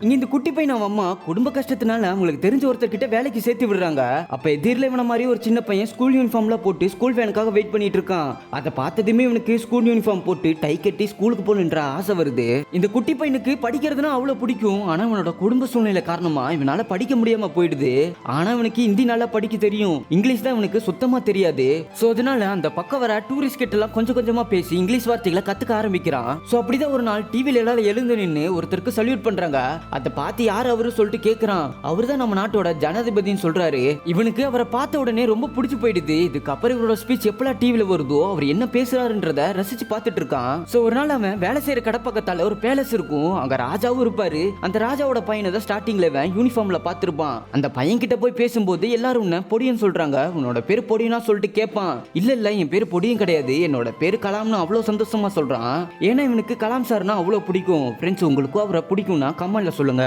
இங்க இந்த குட்டி பையன் அவன் அம்மா குடும்ப கஷ்டத்தினால அவங்களுக்கு தெரிஞ்ச ஒருத்தர்கிட்ட வேலைக்கு சேர்த்து விடுறாங்க. அப்ப எதிரில இவன மாதிரி ஒரு சின்ன பையன் ஸ்கூல் யூனிஃபார்ம்ல போட்டு ஸ்கூல் வேனுக்காக வெயிட் பண்ணிட்டு இருக்கான். அதை பார்த்ததுமே இவனுக்கு ஸ்கூல் யூனிஃபார்ம் போட்டு டை கட்டி ஸ்கூலுக்கு போகணுன்ற ஆசை வருது. இந்த குட்டி பையனுக்கு படிக்கிறதுனா அவ்வளவு பிடிக்கும். ஆனா அவனோட குடும்ப சூழ்நிலை காரணமா இவனால படிக்க முடியாம போயிடுது. ஆனா அவனுக்கு ஹிந்தி நல்லா படிக்க தெரியும், இங்கிலீஷ் தான் இவனுக்கு சுத்தமா தெரியாது. சோ அதனால அந்த பக்கம் வர டூரிஸ்ட் கிட்ட எல்லாம் கொஞ்சம் கொஞ்சமா பேசி இங்கிலீஷ் வார்த்தைகளை கத்துக்க ஆரம்பிக்கிறான். சோ அப்படிதான் ஒரு நாள் டிவில எல்லாரும் எழுந்து நின்று ஒருத்தருக்கு சல்யூட் பண்றாங்க. அதை பார்த்து யார் அவரு சொல்லிட்டு கேக்குறான். அவர்தான் நம்ம நாட்டோட ஜனாதிபதினு சொல்றாரு. இவனுக்கு அவரை பார்த்த உடனே ரொம்ப பிடிச்சு போயிடுது. இதுக்கப்புறம் இவரோட ஸ்பீச் எப்பலாம் டிவில வருதோ அவர் என்ன பேசுறாருன்றத ரசிச்சு பார்த்துட்டு இருக்கான். சோ ஒரு நாள் அவன் வேலை செய்யற கடப்பக்கத்தால ஒரு பேலஸ் இருக்கும், அங்க ராஜாவும் இருப்பாரு. அந்த ராஜாவோட பையனை தான் ஸ்டார்டிங்ல அவன் யூனிஃபார்ம்ல பார்த்திருப்பான். அந்த பையன் கிட்ட போய் பேசும்போது எல்லாரும் உன்னை பொடியன் சொல்றாங்க. உன்னோட பேரு பொடியனா சொல்லிட்டு கேட்பான். இல்ல என் பேரு பொடியும் கிடையாது, என்னோட பேரு கலாம்னு அவ்வளவு சந்தோஷமா சொல்றான். ஏன்னா இவனுக்கு கலாம் சார்னா அவ்வளவு பிடிக்கும். ஃப்ரெண்ட்ஸ், உங்களுக்கும் அவரை பிடிக்கும்னா கமெண்ட்ல சொல்லுங்க.